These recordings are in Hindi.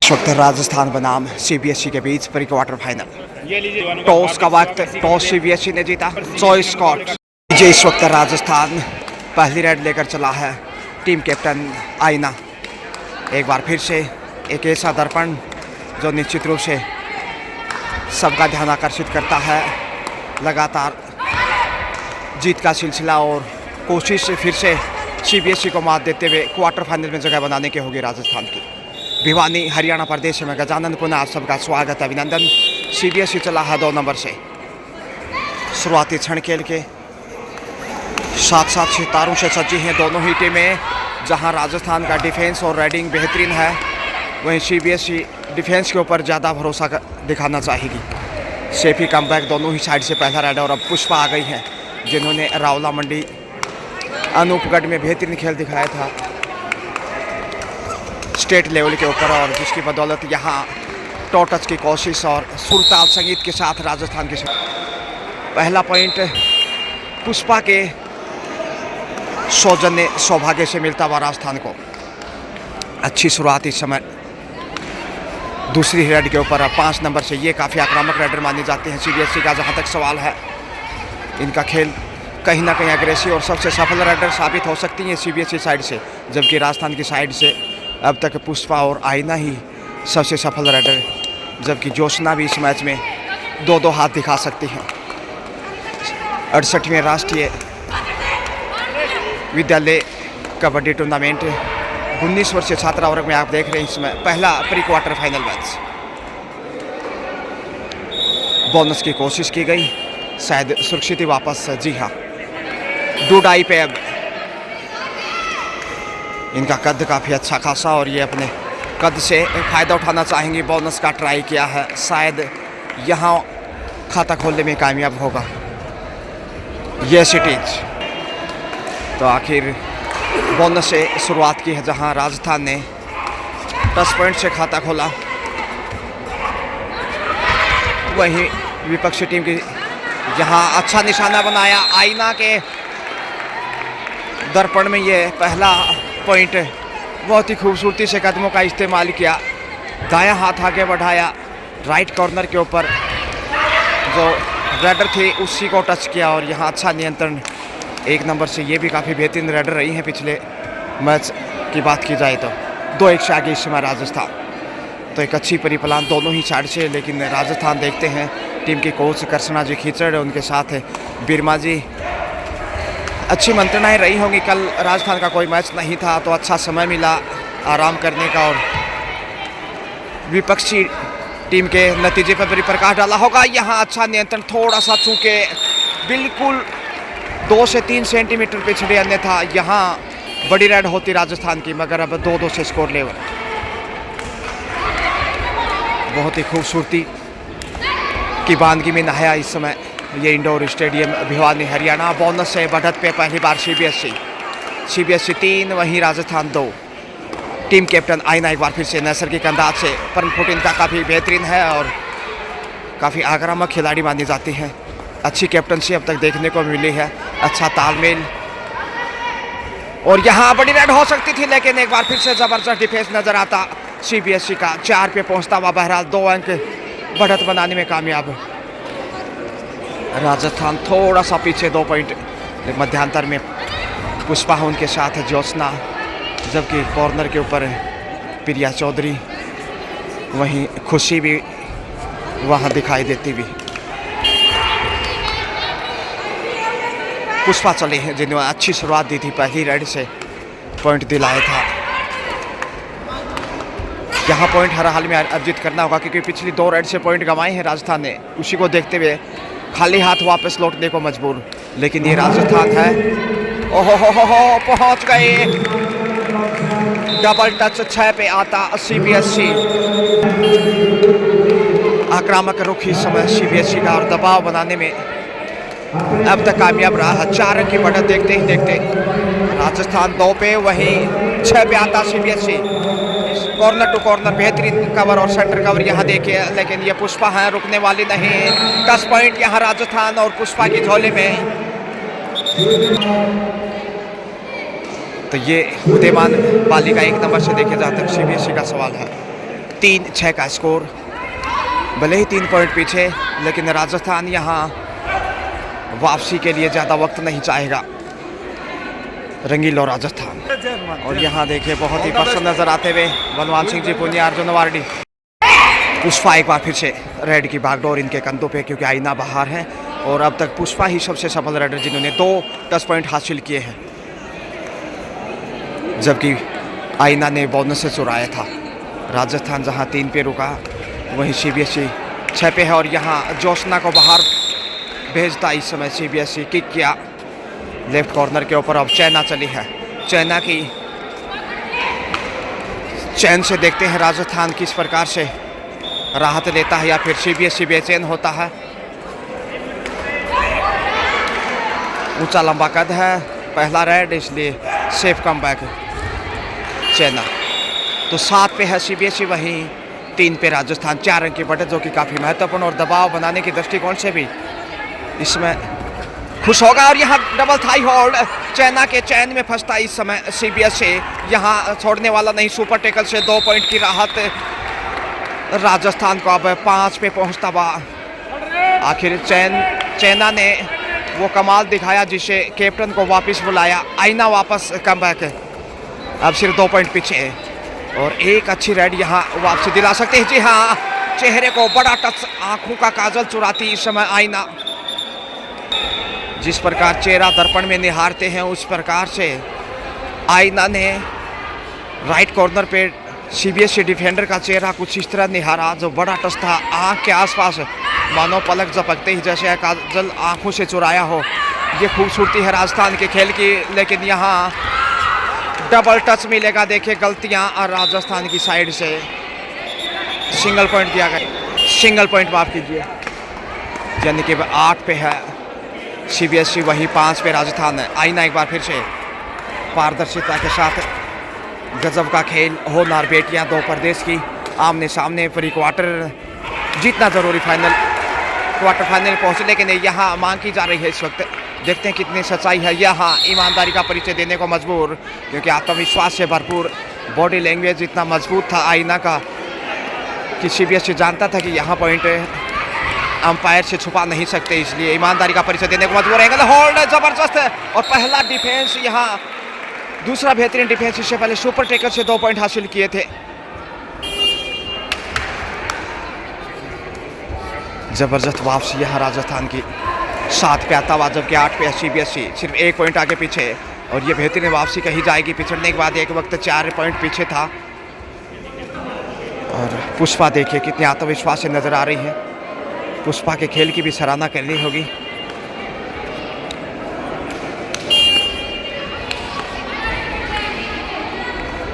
इस वक्त राजस्थान बनाम सीबीएसई के बीच प्री क्वार्टर फाइनल। टॉस का वक्त, टॉस सीबीएसई ने जीता। चॉइस स्कॉट जी। इस वक्त राजस्थान पहली रेड लेकर चला है। टीम कैप्टन आईना एक बार फिर से एक ऐसा दर्पण जो निश्चित रूप से सबका ध्यान आकर्षित करता है। लगातार जीत का सिलसिला और कोशिश फिर से सीबीएसई को मात देते हुए क्वार्टर फाइनल में जगह बनाने की होगी राजस्थान की। भिवानी हरियाणा प्रदेश में गजानन पुनः आप सबका स्वागत, अभिनंदन। सीबीएसई चला है 2 नंबर से। शुरुआती क्षण खेल के साथ साथ सितारों से सजी हैं दोनों ही टीमें। जहां राजस्थान का डिफेंस और रेडिंग बेहतरीन है, वहीं सीबीएसई डिफेंस के ऊपर ज़्यादा भरोसा दिखाना चाहेगी। सेफी कमबैक दोनों ही साइड से पहला रेड और अब पुष्पा आ गई हैं, जिन्होंने रावला मंडी अनूपगढ़ में बेहतरीन खेल दिखाया था स्टेट लेवल के ऊपर, और जिसकी बदौलत यहाँ टो टच की कोशिश और सुरताल संगीत के साथ राजस्थान के पहला पॉइंट पुष्पा के सौजन्य सौभाग्य से मिलता हुआ राजस्थान को। अच्छी शुरुआत इस समय दूसरी रेड के ऊपर 5 नंबर से। ये काफ़ी आक्रामक रेडर माने जाते हैं सीबीएसई का। जहाँ तक सवाल है, इनका खेल कहीं ना कहीं अग्रेसिव और सबसे सफल रेडर साबित हो सकती है सीबीएसई साइड से, जबकि राजस्थान की साइड से अब तक पुष्पा और आईना ही सबसे सफल रेडर, जबकि जोशना भी इस मैच में 2-2 हाथ दिखा सकती हैं। 68वें राष्ट्रीय विद्यालय कबड्डी टूर्नामेंट 19 वर्षीय छात्रा वर्ग में आप देख रहे हैं इसमें पहला pre quarter final match. Bonus की कोशिश की गई, शायद सुरक्षित ही वापस। जी हाँ, डूडाई पे अब इनका कद काफ़ी अच्छा खासा, और ये अपने कद से फ़ायदा उठाना चाहेंगे। बोनस का ट्राई किया है, शायद यहाँ खाता खोलने में कामयाब होगा। ये सिटीज तो आखिर बोनस से शुरुआत की है, जहाँ राजस्थान ने 10 पॉइंट से खाता खोला। वहीं विपक्षी टीम की यहाँ अच्छा निशाना बनाया। आईना के दर्पण में ये पहला पॉइंट बहुत ही खूबसूरती से कदमों का इस्तेमाल किया। दायां हाथ आगे बढ़ाया, राइट कॉर्नर के ऊपर जो रेडर थे उसी को टच किया, और यहाँ अच्छा नियंत्रण 1 नंबर से। ये भी काफ़ी बेहतरीन रेडर रही हैं पिछले मैच की बात की जाए तो। 2-1 से आगे इस समय राजस्थान। तो एक अच्छी परिप्लान दोनों ही साइड से, लेकिन राजस्थान देखते हैं टीम के कोच कृष्णा जी खींचड़, उनके साथ बिरमा जी। अच्छी मंत्रणाएं रही होंगी। कल राजस्थान का कोई मैच नहीं था, तो अच्छा समय मिला आराम करने का, और विपक्षी टीम के नतीजे पर भी प्रकाश डाला होगा। यहाँ अच्छा नियंत्रण, थोड़ा सा चूके बिल्कुल 2 से 3 सेंटीमीटर पिछड़े, अन्यथा यहाँ बड़ी रेड होती राजस्थान की, मगर अब 2-2 से स्कोर लेवल। बहुत ही खूबसूरती की बानगी में नहाया इस समय ये indoor stadium Bhiwani Haryana. Bonus से बढ़त पे पहली बार सीबीएसई 3 वहीं राजस्थान 2। टीम कैप्टन आईना एक बार फिर से नैसर्गिक अंदाज से परम फुट इनका काफ़ी बेहतरीन है और काफ़ी आक्रामक खिलाड़ी मानी जाती हैं। अच्छी कैप्टनसी अब तक देखने को मिली है, अच्छा तालमेल, और यहाँ बड़ी रेड हो सकती थी, लेकिन एक बार फिर से ज़बरदस्त डिफेंस नज़र आता सीबीएसई का। 4 पे पहुँचता हुआ बहरहाल 2 अंक बढ़त बनाने में कामयाब राजस्थान। थोड़ा सा पीछे 2 पॉइंट मध्यांतर में पुष्पा है उनके साथ ज्योत्सना, जबकि कॉर्नर के ऊपर प्रिया चौधरी, वहीं खुशी भी वहाँ दिखाई देती भी। पुष्पा चले हैं, जिन्होंने अच्छी शुरुआत दी थी, पहली रेड से पॉइंट दिलाया था। यहाँ पॉइंट हर हाल में अर्जित करना होगा, क्योंकि पिछली 2 रेड से पॉइंट गंवाए हैं राजस्थान ने। उसी को देखते हुए खाली हाथ वापस लौटने को मजबूर, लेकिन ये राजस्थान है। ओहो हो पहुँच गए। डबल टच 6 पे आता सीबीएसई। आक्रामक रुख इस समय सीबीएसई का, और दबाव बनाने में अब तक कामयाब रहा है। 4 अंक की बढ़त देखते ही देखते राजस्थान 2 पे, वहीं 6 पे आता सीबीएसई। कॉर्नर टू कॉर्नर बेहतरीन कवर और सेंटर कवर यहाँ देखिए, लेकिन ये पुष्पा है, रुकने वाली नहीं। 10 पॉइंट यहाँ राजस्थान और पुष्पा की झोले में। तो ये उदयमान बालिका 1 नंबर से देखे जाते हैं सीबीएसई का सवाल है। 3-6 का स्कोर। भले ही 3 पॉइंट पीछे, लेकिन राजस्थान यहाँ वापसी के लिए ज़्यादा वक्त नहीं चाहेगा। रंगीलो राजस्थान। और यहाँ देखिए बहुत ही पसंद नजर आते हुए बनवाल सिंह जी पुनिया, अर्जुन वार्डी। पुष्पा एक बार फिर से रेड की बागडोर इनके कंधों पे, क्योंकि आईना बाहर है और अब तक पुष्पा ही सबसे सफल रेडर जिन्होंने 2 टच पॉइंट हासिल किए हैं, जबकि आईना ने बोनस से चुराया था। राजस्थान जहां 3 पे रुका, वहीं सीबीएसई 6 पे है। और यहाँ जोशना को बाहर भेजता इस समय सीबीएसई, किक किया लेफ्ट कॉर्नर के ऊपर। अब चैना चली है, चैना की चैन से देखते हैं राजस्थान किस प्रकार से राहत लेता है या फिर सीबीएसई बेचैन होता है। ऊंचा लंबा कद है, पहला रेड, इसलिए सेफ कमबैक चैना। तो 7 पे है सीबीएसई, वहीं 3 पे राजस्थान। 4 अंक की बढ़त, जो कि काफ़ी महत्वपूर्ण और दबाव बनाने के दृष्टिकोण से भी इसमें खुश होगा। और यहाँ डबल थाई होल्ड, चैना के चैन में फंसता इस समय सीबीएसई, यहाँ छोड़ने वाला नहीं। सुपर टेकल से 2 पॉइंट की राहत राजस्थान को। अब 5 पे पहुँचता हुआ आखिर चैना ने वो कमाल दिखाया जिसे कैप्टन को वापस बुलाया। आईना वापस कमबैक, अब सिर्फ 2 पॉइंट पीछे है और एक अच्छी रेड यहाँ वापसी दिला सकते हैं। जी हाँ, चेहरे को बड़ा टच, आंखों का काजल चुराती इस समय आईना। जिस प्रकार चेहरा दर्पण में निहारते हैं, उस प्रकार से आईना ने राइट कॉर्नर पे सीबीएसई डिफेंडर का चेहरा कुछ इस तरह निहारा, जो बड़ा टच था। आँख के आसपास मानो पलक झपकते ही जैसे काजल आंखों से चुराया हो। ये खूबसूरती है राजस्थान के खेल की, लेकिन यहाँ डबल टच मिलेगा। देखिए गलतियाँ और राजस्थान की साइड से सिंगल पॉइंट दिया गया, सिंगल पॉइंट माफ कीजिए, यानी कि 8 पे है सीबीएसई, वही 5 पे राजस्थान है। आईना एक बार फिर से पारदर्शिता के साथ गजब का खेल, होनहार बेटियां 2 प्रदेश की आमने सामने। प्री क्वार्टर जीतना जरूरी, क्वार्टर फाइनल पहुंचे, लेकिन यहाँ मांग की जा रही है इस वक्त। देखते हैं कितनी सच्चाई है। यहाँ ईमानदारी का परिचय देने को मजबूर, क्योंकि आत्मविश्वास से भरपूर, बॉडी लैंग्वेज इतना मजबूत था आईना का कि सीबीएसई जानता था कि यहाँ पॉइंट अंपायर से छुपा नहीं सकते, इसलिए ईमानदारी का परिचय देने को मजबूर है। होल्ड जबरदस्त है और पहला डिफेंस, यहाँ दूसरा बेहतरीन डिफेंस। इससे पहले सुपर टेकर से 2 पॉइंट हासिल किए थे। जबरदस्त वापसी यहाँ राजस्थान की। 7 पे आता हुआ, जबकि 8 पे सीबीएसई सिर्फ 1 पॉइंट आगे पीछे। और ये बेहतरीन वापसी कही जाएगी, पिछड़ने के बाद एक वक्त 4 पॉइंट पीछे था। और पुष्पा देखिए कितने आत्मविश्वास से नजर आ रही है। पुष्पा के खेल की भी सराहना करनी होगी।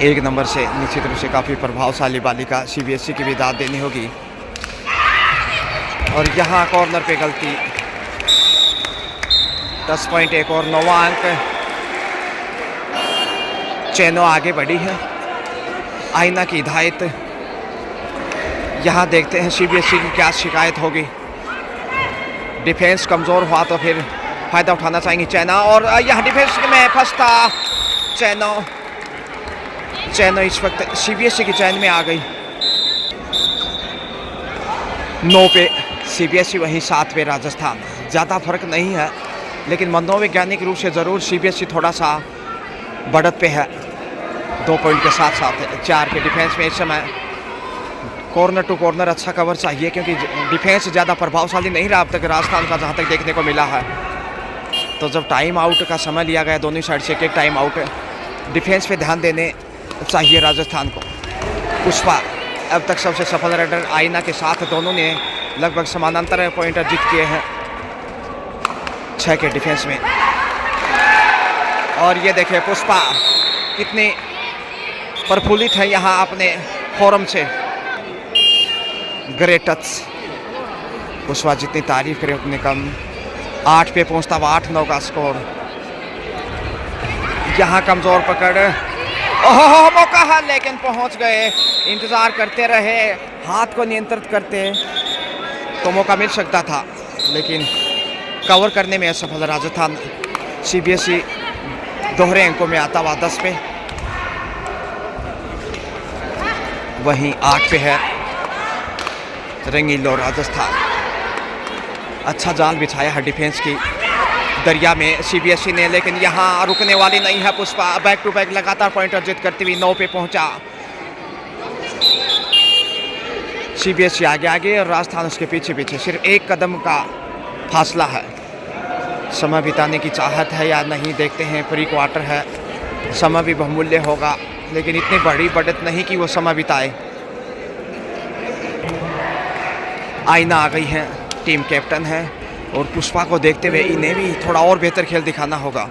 एक नंबर से निश्चित रूप से काफ़ी प्रभावशाली बालिका सीबीएसई की भी दाद देनी होगी। और यहाँ कॉर्नर पे गलती, 10 पॉइंट, एक और 9वां अंक। चैनो आगे बढ़ी है, आईना की हिदायत। यहाँ देखते हैं सीबीएसई की क्या शिकायत होगी। डिफेंस कमज़ोर हुआ तो फिर फ़ायदा उठाना चाहेंगे चैना। और यहाँ डिफेंस में फंसता चैनो इस वक्त सीबीएसई की चैन में आ गई। 9 पे सीबीएसई, वहीं 7 पे राजस्थान। ज़्यादा फर्क नहीं है, लेकिन मनोवैज्ञानिक रूप से ज़रूर सीबीएसई थोड़ा सा बढ़त पे है। 2 पॉइंट के साथ साथ 4 के डिफेंस में इस समय कॉर्नर टू कॉर्नर अच्छा कवर चाहिए, क्योंकि डिफेंस ज़्यादा प्रभावशाली नहीं रहा अब तक राजस्थान का, जहाँ तक देखने को मिला है। तो जब टाइम आउट का समय लिया गया दोनों साइड से, एक टाइम आउट, डिफेंस पे ध्यान देने चाहिए राजस्थान को। पुष्पा अब तक सबसे सफल रेडर, आईना के साथ दोनों ने लगभग समानांतर पॉइंट अर्जित किए हैं 6 के डिफेंस में। और ये देखिए पुष्पा कितनी प्रफुल्लित है यहाँ अपने फोरम से। ग्रेट टच, पुष्पा जितनी तारीफ करे उतनी कम। 8 पे पहुँचता हुआ 8-9 का स्कोर। यहाँ कमज़ोर पकड़, ओहो मौका है, लेकिन पहुँच गए। इंतज़ार करते रहे, हाथ को नियंत्रित करते तो मौका मिल सकता था, लेकिन कवर करने में असफल राजस्थान। सीबीएसई दोहरे अंकों में आता हुआ 10 पे। वहीं 8 पे है रंगीलो राजस्थान। अच्छा जाल बिछाया है डिफेंस की दरिया में सीबीएसई ने, लेकिन यहाँ रुकने वाली नहीं है पुष्पा। बैक टू बैक लगातार पॉइंट अर्जित करती हुई 9 पे पहुंचा। सीबीएसई आगे आगे और राजस्थान उसके पीछे पीछे, सिर्फ एक कदम का फासला है। समय बिताने की चाहत है या नहीं देखते हैं। प्री क्वार्टर है, समय भी बहुमूल्य होगा, लेकिन इतनी बड़ी बढ़त नहीं कि वो समय बिताए। आईना आ गई है, टीम कैप्टन है, और पुष्पा को देखते हुए इन्हें भी थोड़ा और बेहतर खेल दिखाना होगा।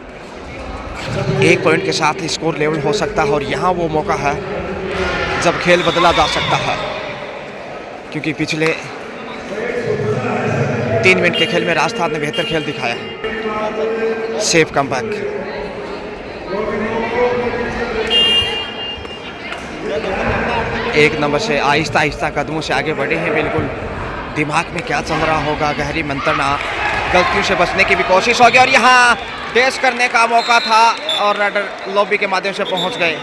1 पॉइंट के साथ स्कोर लेवल हो सकता है, और यहाँ वो मौका है जब खेल बदला जा सकता है, क्योंकि पिछले 3 मिनट के खेल में राजस्थान ने बेहतर खेल दिखाया है। Safe comeback. एक नंबर से आहिस्ता आहिस्ता कदमों से आगे बढ़े हैं। बिल्कुल दिमाग में क्या चल रहा होगा, गहरी मंत्रणा। गलतियों से बचने की भी कोशिश होगी, और यहाँ डेस करने का मौका था और राइडर लॉबी के माध्यम से पहुंच गए।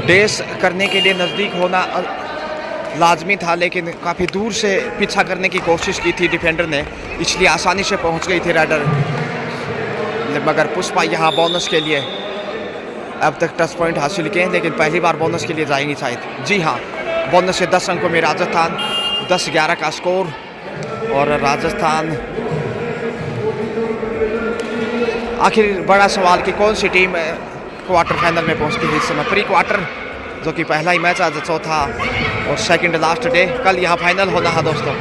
डेस करने के लिए नज़दीक होना लाजमी था, लेकिन काफ़ी दूर से पीछा करने की कोशिश की थी डिफेंडर ने, इसलिए आसानी से पहुंच गई थी राइडर। मगर पुष्पा यहाँ बोनस के लिए अब तक टच पॉइंट हासिल किए हैं, लेकिन पहली बार बोनस के लिए जाएंगी शायद। जी हाँ, बोनस से 10 अंकों में राजस्थान, 10-11 का स्कोर। और राजस्थान, आखिर बड़ा सवाल कि कौन सी टीम क्वार्टर फाइनल में पहुंचती है इस समय। प्री क्वार्टर जो कि पहला ही मैच, आज चौथा और सेकंड लास्ट डे, कल यहाँ फाइनल होना है दोस्तों।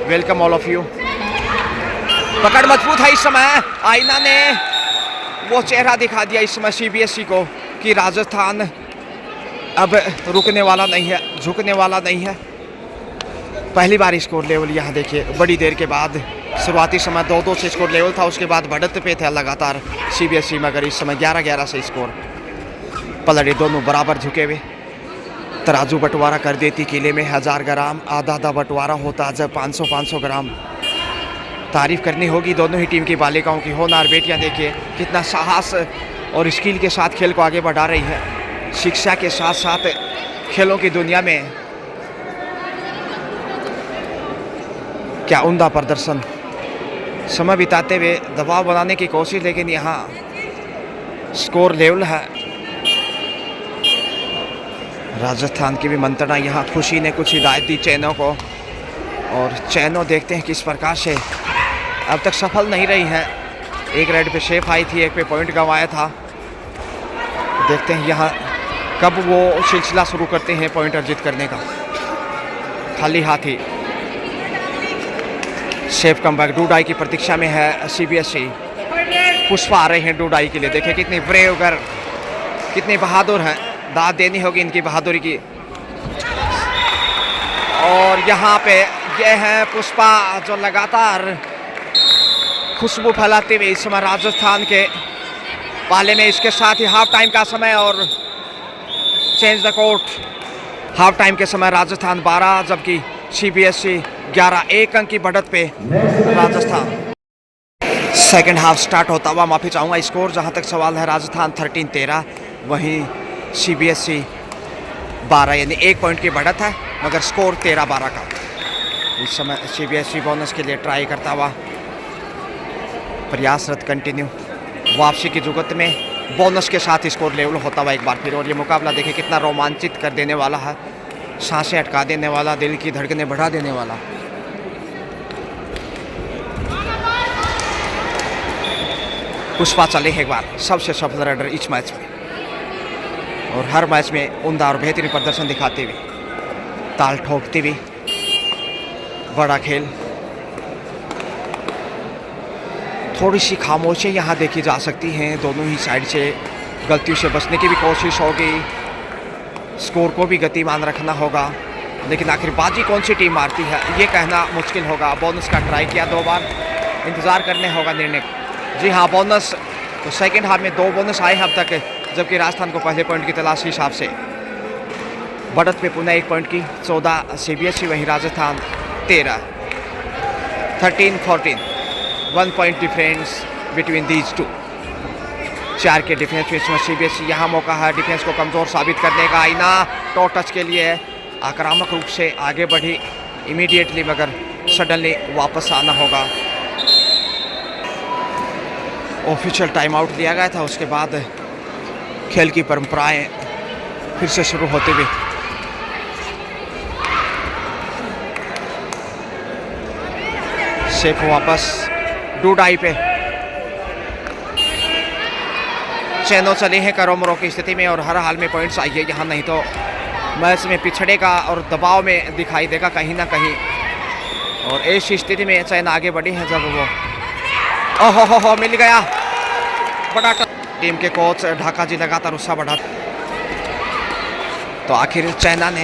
Welcome all of you. पकड़ मजबूत है इस समय। आईना ने वो चेहरा दिखा दिया इस समय सीबीएसई को कि राजस्थान अब रुकने वाला नहीं है, झुकने वाला नहीं है। पहली बार स्कोर लेवल यहाँ देखिए, बड़ी देर के बाद। शुरुआती समय 2-2 से स्कोर लेवल था, उसके बाद बढ़त पे था लगातार सीबीएसई, मगर इस समय 11-11 से स्कोर। पलड़े दोनों बराबर झुके हुए। तराजू बंटवारा कर देती किले में 1000 ग्राम, आधा बंटवारा होता जब 500-500 ग्राम। तारीफ करनी होगी दोनों ही टीम की बालिकाओं की। होनहार बेटियां देखिए कितना साहस और स्किल के साथ खेल को आगे बढ़ा रही है। शिक्षा के साथ साथ खेलों की दुनिया में क्या उम्दा प्रदर्शन। समय बिताते हुए दबाव बनाने की कोशिश, लेकिन यहाँ स्कोर लेवल है। राजस्थान की भी मंत्रणा, यहाँ खुशी ने कुछ हिदायत दी चैनों को, और चैनों देखते हैं किस प्रकार से अब तक सफल नहीं रही हैं। एक रेड पे शेफ आई थी, एक पे पॉइंट गंवाया था। देखते हैं यहाँ कब वो सिलसिला शुरू करते हैं पॉइंट अर्जित करने का। खाली हाथी सेफ कमबैक। डूडाई की प्रतीक्षा में है सीबीएसई। पुष्पा आ रहे हैं डूडाई के लिए। देखिए कितनी ब्रेव गर्ल, कितनी बहादुर हैं। दाद देनी होगी इनकी बहादुरी की। और यहाँ पे ये है पुष्पा जो लगातार खुशबू फैलाते हुए इस समय राजस्थान के पाले में। इसके साथ ही हाफ टाइम का समय और change the court. Half time के समय राजस्थान 12 जबकि सीबीएसई 11। 1 अंक की बढ़त पे राजस्थान। सेकंड हाफ स्टार्ट होता हुआ, माफ़ी चाहूँगा, स्कोर जहाँ तक सवाल है राजस्थान 13-13, वहीं सीबीएसई 12, यानी 1 पॉइंट की बढ़त है, मगर स्कोर 13-12 का। इस समय सीबीएसई बोनस के लिए ट्राई करता हुआ, प्रयासरत कंटिन्यू। वापसी की जुगत में बोनस के साथ स्कोर लेवल होता हुआ एक बार फिर। और ये मुकाबला देखिए कितना रोमांचित कर देने वाला है, सांसें अटका देने वाला, दिल की धड़कनें बढ़ा देने वाला। पुष्पा चले एक बार सबसे सफल राइडर इस मैच में, और हर मैच में उम्दा और बेहतरीन प्रदर्शन दिखाते हुए, ताल ठोकते हुए बड़ा खेल। थोड़ी सी खामोशी यहाँ देखी जा सकती हैं दोनों ही साइड से। गलतियों से बचने की भी कोशिश होगी, स्कोर को भी गतिमान रखना होगा, लेकिन आखिर बाजी कौन सी टीम मारती है ये कहना मुश्किल होगा। बोनस का ट्राई किया 2 बार, इंतज़ार करने होगा निर्णय। जी हाँ, बोनस तो सेकंड हाफ में 2 बोनस आए हैं अब तक, जबकि राजस्थान को पहले पॉइंट की तलाश हिसाब से। बढ़त पे पुनः 1 पॉइंट की, 14 सीबीएसई, वहीं Rajasthan 13। 13-14, 1 point difference between these two. 4 के डिफेंस में इसमें सीबीएसई यहाँ मौका है डिफेंस को कमज़ोर साबित करने का। आईना टो टच के लिए आक्रामक रूप से आगे बढ़ी इमीडिएटली, मगर सडनली वापस आना होगा। ऑफिशियल टाइम आउट लिया गया था, उसके बाद खेल की परंपराएं फिर से शुरू होते हुए शेख वापस डूडाई पे चैनो चले हैं करोमरो की स्थिति में और हर हाल में पॉइंट्स आइए यहाँ, नहीं तो मैच में पिछड़ेगा और दबाव में दिखाई देगा कहीं ना कहीं। और ऐसी स्थिति में चैन आगे बढ़ी है जब वो ओहो मिल गया बड़ा। टीम के कोच ढाका जी लगातार उत्साह बढ़ा, तो आखिर चाइना ने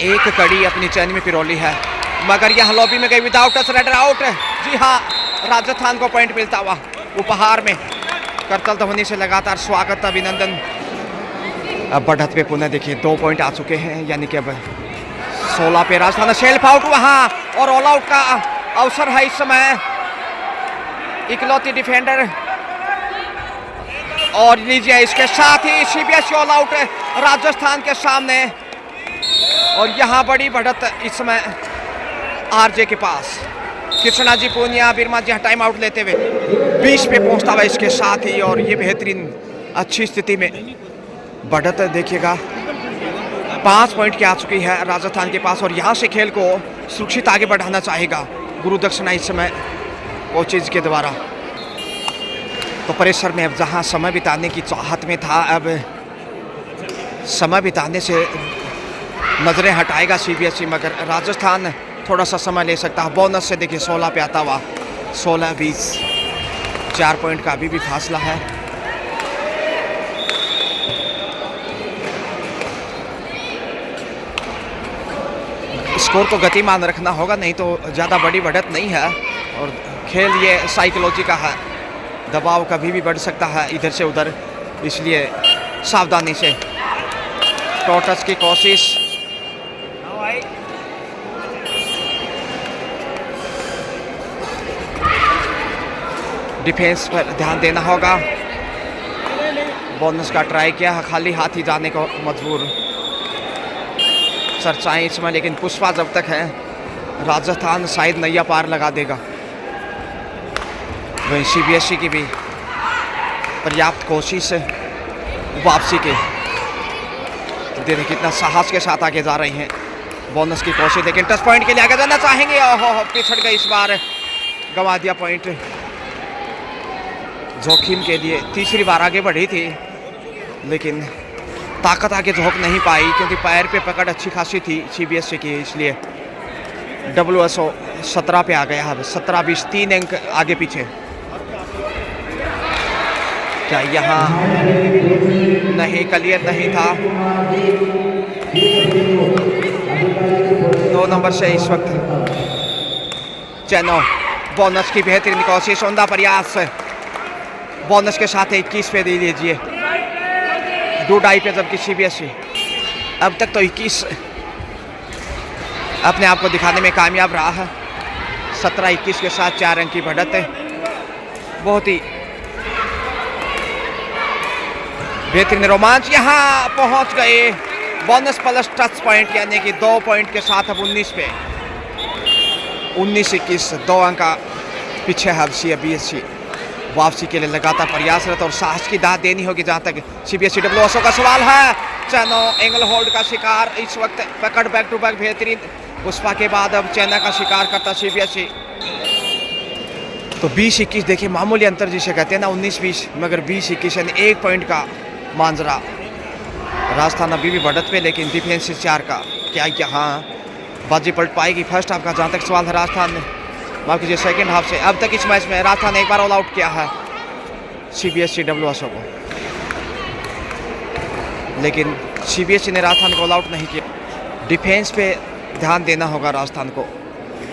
एक कड़ी अपनी चैन में पिरोली है, मगर यहाँ लॉबी में गई विदाउट टच, रेडर आउट। जी हाँ, राजस्थान को पॉइंट मिलता हुआ उपहार में करतल ध्वनि से लगातार स्वागत अभिनंदन। अब बढ़त पे पुनः देखिए 2 पॉइंट आ चुके हैं, यानी कि अब 16 पे राजस्थान। सेल्फ आउट वहाँ और ऑल आउट का अवसर है इस समय, इकलौती डिफेंडर। और लीजिए इसके साथ ही सीबीएसई ऑल आउट राजस्थान के सामने। और यहाँ बड़ी बढ़त इस समय आरजे के पास। कृष्णा जी पूनिया बिरमा जी टाइम आउट लेते हुए 20 पे पहुंचता हुआ इसके साथ ही। और ये बेहतरीन अच्छी स्थिति में बढ़त देखिएगा 5 पॉइंट की आ चुकी है राजस्थान के पास, और यहाँ से खेल को सुरक्षित आगे बढ़ाना चाहेगा गुरु दक्षिणा इस समय कोचेज के द्वारा। तो प्रेशर में अब जहाँ समय बिताने की चाहत में था, अब समय बिताने से नजरें हटाएगा सीबीएसई, मगर राजस्थान थोड़ा सा समय ले सकता है। बोनस से देखिए 16 पे आता हुआ 16-20, 4 पॉइंट का अभी भी फासला है। स्कोर को गतिमान रखना होगा, नहीं तो ज़्यादा बड़ी बढ़त नहीं है। और खेल ये साइकोलॉजी का है, दबाव कभी भी बढ़ सकता है इधर से उधर, इसलिए सावधानी से। टोटस की कोशिश, डिफेंस पर ध्यान देना होगा। बोनस का ट्राई किया, खाली हाथ ही जाने को मजबूर। चर्चाएं इसमें, लेकिन पुष्पा जब तक है राजस्थान शायद नैया पार लगा देगा। वहीं सीबीएसई की भी पर्याप्त कोशिश वापसी के, देखिए कितना साहस के साथ आगे जा रही हैं। बोनस की कोशिश, लेकिन टच पॉइंट के लिए आगे जाना चाहेंगे। ओहो पिछड़ गई, इस बार गंवा दिया पॉइंट। जोखिम के लिए तीसरी बार आगे बढ़ी थी, लेकिन ताकत आगे झोंक नहीं पाई, क्योंकि पैर पे पकड़ अच्छी खासी थी सीबीएसई की, इसलिए WSO 17 पे आ गया है। 17-20, 3 अंक आगे पीछे। क्या यहाँ नहीं, क्लियर नहीं था। 2 नंबर से इस वक्त चैनो। बोनस की बेहतरीन कोशिश, उमदा प्रयास। बोनस के साथ 21 पे दे लीजिए, डूडाई पे, जबकि सीबीएसई अब तक तो 21 अपने आप को दिखाने में कामयाब रहा है। 17-21 के साथ 4 अंक की बढ़त है, बहुत ही बेहतरीन रोमांच। यहाँ पहुंच गए बोनस प्लस टच पॉइंट, यानी कि 2 पॉइंट के साथ अब 19 पे 19-21, 2 अंक पीछे है सीबीएसई। वापसी के लिए लगातार प्रयासरत और साहस की दाद देनी होगी जहां तक सीबीएसई WSO का सवाल है। चैनो एंगल होल्ड का शिकार इस वक्त, पकड़ बैक टू बैक बेहतरीन। पुष्पा के बाद अब चैना का शिकार करता सीबीएसई। तो 20-21 देखिए मामूली अंतर जिसे कहते हैं ना, 19-20, मगर 20-21 यानी 1 पॉइंट का मांजरा। राजस्थान अभी भी बढ़त पे, लेकिन डिफेंस से 4 का क्या यहाँ बाजी पलट पाएगी। फर्स्ट हाफ का जहाँ तक सवाल है, राजस्थान ने माफ कीजिए सेकेंड हाफ से अब तक इस मैच में राजस्थान ने एक बार ऑल आउट किया है सीबीएसई WSO को, लेकिन सीबीएसई ने राजस्थान को ऑल आउट नहीं किया। डिफेंस पे ध्यान देना होगा राजस्थान को।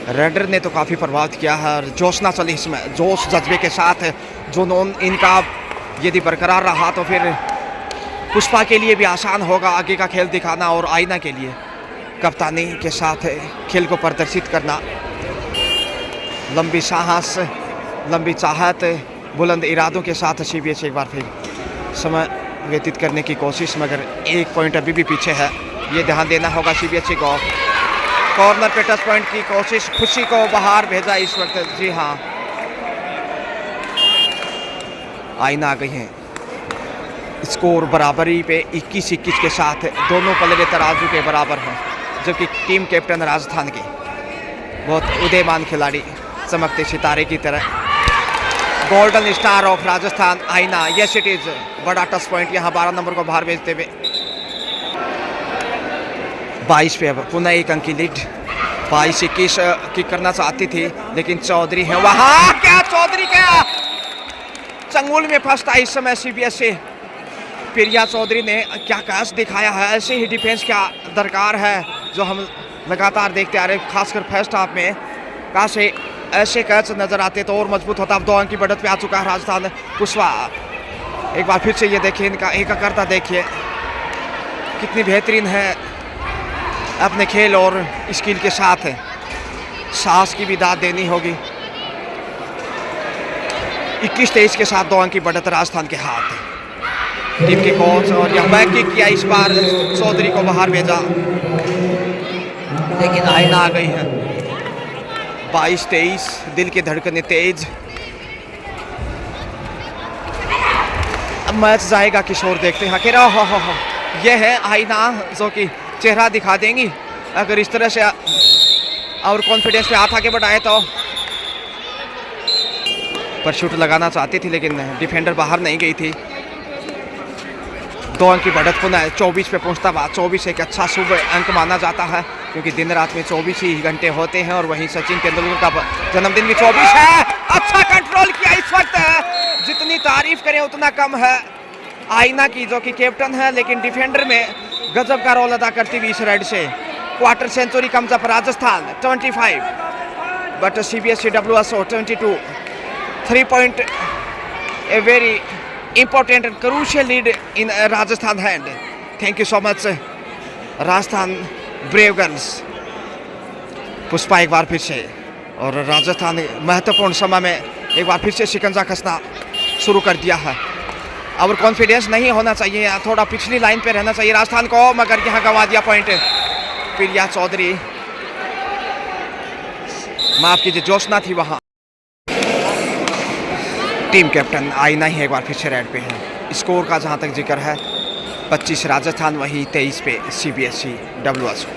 रेडर ने तो काफ़ी प्रभावित किया है, और जोश ना चली इसमें, जोश जज्बे के साथ जुनून इनका यदि बरकरार रहा तो फिर पुष्पा के लिए भी आसान होगा आगे का खेल दिखाना, और आईना के लिए कप्तानी के साथ खेल को प्रदर्शित करना। लंबी साहस, लंबी चाहत, बुलंद इरादों के साथ सीबीएसई एक बार फिर समय व्यतीत करने की कोशिश, मगर एक पॉइंट अभी भी पीछे है, ये ध्यान देना होगा सीबीएसई को। कॉर्नर पे टच पॉइंट की कोशिश, खुशी को बाहर भेजा इस वक्त। जी हाँ, आईना आ गई हैं। स्कोर बराबरी पे 21-21 के साथ दोनों पलड़े तराजू के बराबर हैं, जबकि टीम कैप्टन राजस्थान की बहुत उदयमान खिलाड़ी, चमकते सितारे की तरह, गोल्डन स्टार ऑफ राजस्थान आईना। यस इट इज, बड़ा टच पॉइंट यहाँ 12 नंबर को बाहर भेजते हुए। 22 पे अब पुनः एक अंक की लीड। 22-21 की करना चाहती थी, लेकिन चौधरी है वहाँ। क्या चौधरी, क्या चंगुल में फंसता इस समय सीबीएसई। प्रिया चौधरी ने क्या कैच दिखाया है। ऐसे ही डिफेंस क्या दरकार है जो हम लगातार देखते आ रहे हैं, खासकर फर्स्ट हाफ में। काश ऐसे कैच नजर आते तो और मजबूत होता। अब 2 अंक की बढ़त पे आ चुका है राजस्थान। कुशवाहा एक बार फिर से ये देखिए, इनका एकाग्रता देखिए कितनी बेहतरीन है, अपने खेल और स्किल के साथ साहस की भी दाद देनी होगी। 21-23 के साथ 2 अंक की बढ़त राजस्थान के हाथ। टीम के कोच और यह बैक किक किया, इस बार चौधरी को बाहर भेजा, लेकिन आईना आ गई है। 22-23, दिल की धड़कनें तेज। अब मैच जाएगा किशोर, देखते हैं आखिर। हो यह है आईना जो कि चेहरा दिखा देंगी अगर इस तरह से और कॉन्फिडेंस पे हाथ आगे बढ़ाए तो। पर शूट लगाना चाहती थी, लेकिन डिफेंडर बाहर नहीं गई थी। 2 अंक की बढ़त पुनः 24 पे पहुंचता हुआ। 24 एक अच्छा शुभ अंक माना जाता है, क्योंकि दिन रात में 24 ही घंटे होते हैं, और वहीं सचिन तेंदुलकर का जन्मदिन भी 24 है। अच्छा कंट्रोल किया इस वक्त, जितनी तारीफ करें उतना कम है आईना की, जो कि कैप्टन है, लेकिन डिफेंडर में गजब का रोल अदा करती हुई इस रेड से quarter century comes up Rajasthan 25 but CBSE WSO 22। 3 point, a very important and crucial lead in Rajasthan hand. Thank you so much Rajasthan brave girls. Pushpa एक बार फिर से, और राजस्थान महत्वपूर्ण समय में एक बार फिर से शिकंजा कसना शुरू कर दिया है। और कॉन्फिडेंस नहीं होना चाहिए, थोड़ा पिछली लाइन पे रहना चाहिए राजस्थान को, मगर यहाँ गंवा दिया पॉइंट। प्रिया चौधरी, माफ कीजिए, जोशना थी वहाँ। टीम कैप्टन आईना ही एक बार फिर से रेड पे है। स्कोर का जहाँ तक जिक्र है, 25 राजस्थान, वही 23 पे सीबीएसई WSO।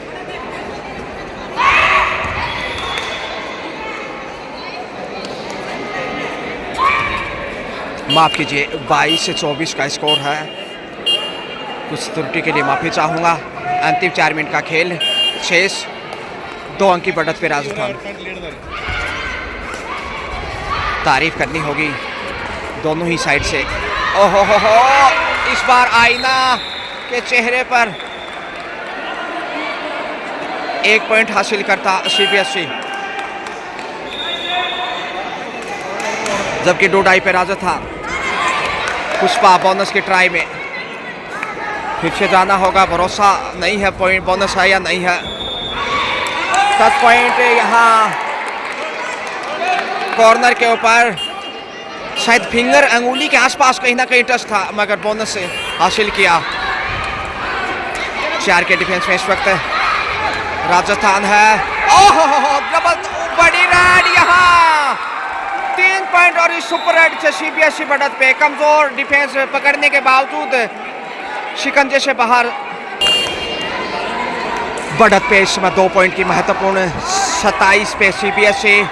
माफ कीजिए, 22 से 24 का स्कोर है। कुछ त्रुटि के लिए माफी चाहूँगा। अंतिम 4 मिनट का खेल शेष। 2 अंक की बढ़त पे राजस्थान। तारीफ करनी होगी दोनों ही साइड से। ओहो हो, इस बार आईना के चेहरे पर 1 पॉइंट हासिल करता सीबीएसई, जबकि 2-2.5 पे राजस्थान। पुष्पा बोनस की ट्राई में फिर से जाना होगा, भरोसा नहीं है पॉइंट बोनस है या नहीं है। टच पॉइंट यहाँ कॉर्नर के ऊपर, शायद फिंगर अंगुली के आसपास कहीं ना कहीं टच था, मगर बोनस से हासिल किया। 4 के डिफेंस में इस वक्त राजस्थान है। ओहो, डबल बड़ी रेड यहाँ, 3 पॉइंट और इस सुपर रेड से सीबीएसई बढ़त पे। कमजोर डिफेंस पकड़ने के बावजूद शिकंजे से बाहर बढ़त पे इस समय 2 पॉइंट की महत्वपूर्ण 27 पे सीबीएसई,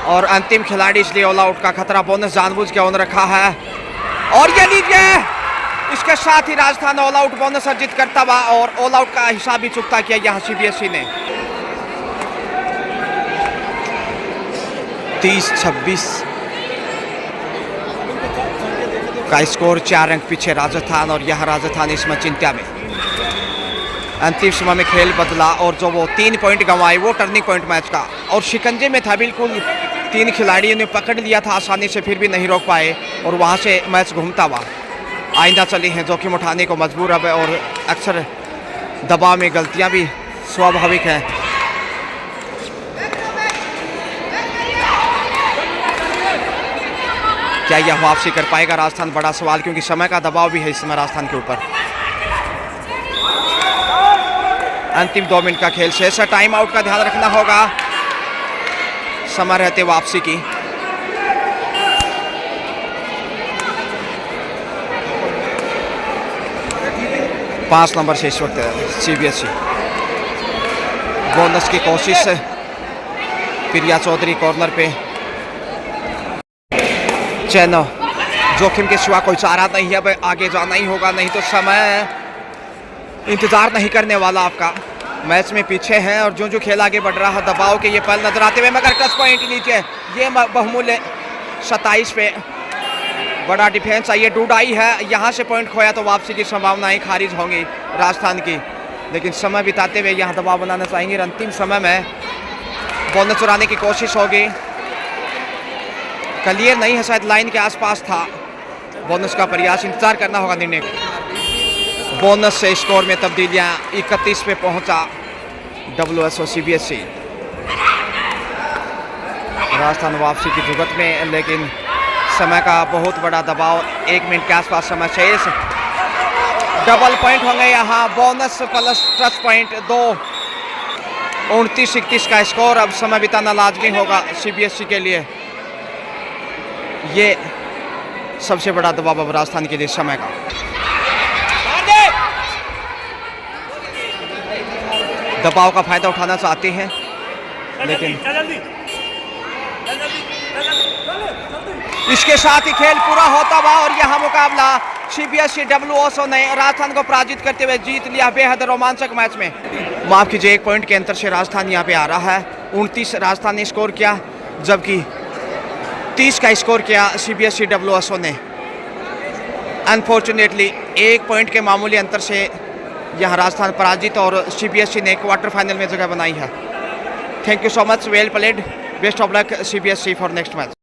और अंतिम खिलाड़ी इसलिए ऑल आउट का खतरा बोनस जानबूझ के ऑन रखा है। और ये लीजिए, इसके साथ ही राजस्थान ऑल आउट बोनस अर्जित करता हुआ और ऑल आउट का हिसाब भी चुकता किया यहाँ सीबीएसई ने। 30-26 का स्कोर, 4 अंक पीछे राजस्थान, और यह राजस्थान इसमें चिंता में। अंतिम समय में खेल बदला, और जो वो 3 पॉइंट गंवाए वो टर्निंग पॉइंट मैच का, और शिकंजे में था बिल्कुल। 3 खिलाड़ियों ने पकड़ लिया था आसानी से, फिर भी नहीं रोक पाए, और वहाँ से मैच घूमता हुआ। आइंदा चली हैं, जोखिम उठाने को मजबूर अब, और अक्सर दबाव में गलतियाँ भी स्वाभाविक हैं। क्या यह वापसी कर पाएगा राजस्थान, बड़ा सवाल, क्योंकि समय का दबाव भी है इस समय राजस्थान के ऊपर। अंतिम 2 मिनट का खेल शेष है, टाइम आउट का ध्यान रखना होगा समय रहते वापसी की। पांच नंबर से इस वक्त सीबीएसई बोनस की कोशिश, प्रिया चौधरी कॉर्नर पे, चैनो जोखिम के सिवा कोई चारा नहीं है, अब आगे जाना ही होगा, नहीं तो समय इंतजार नहीं करने वाला आपका। मैच में पीछे हैं और जो खेल आगे बढ़ रहा है दबाव के ये पल नजर आते हुए, मगर टच पॉइंट नीचे ये बहुमूल्य 27 पे बड़ा डिफेंस चाहिए, डूडाई है, यहाँ से पॉइंट खोया तो वापसी की संभावनाएं खारिज होंगी राजस्थान की, लेकिन समय बिताते हुए यहाँ दबाव बनाना चाहेंगे। अंतिम समय में बोनस चुराने की कोशिश होगी, क्लियर नहीं है, शायद लाइन के आसपास था, बोनस का प्रयास, इंतजार करना होगा निर्णय। बोनस से स्कोर में तब्दीलियां, 31 पे पहुंचा WSO CBSE। राजस्थान वापसी की जुगत में, लेकिन समय का बहुत बड़ा दबाव, 1 मिनट के आसपास समय शेष, डबल पॉइंट होंगे यहाँ, बोनस प्लस टच पॉइंट 2, 29-31 का स्कोर। अब समय बिताना लाजमी होगा CBSE के लिए, ये सबसे बड़ा दबाव अब राजस्थान के लिए समय का। दबाव का फायदा उठाना चाहते हैं, लेकिन इसके साथ ही खेल पूरा होता हुआ और यहाँ मुकाबला CBSE WSO ने राजस्थान को पराजित करते हुए जीत लिया बेहद रोमांचक मैच में। माफ कीजिए, 1 पॉइंट के अंतर से राजस्थान यहाँ पे आ रहा है। 29 राजस्थान ने स्कोर किया, जबकि 30 का स्कोर किया CBSE WSO ने। अनफॉर्चुनेटली 1 पॉइंट के मामूली अंतर से यहाँ राजस्थान पराजित और CBSE ने क्वार्टर फाइनल में जगह बनाई है। Thank you so much, well played, best of luck CBSE for next match.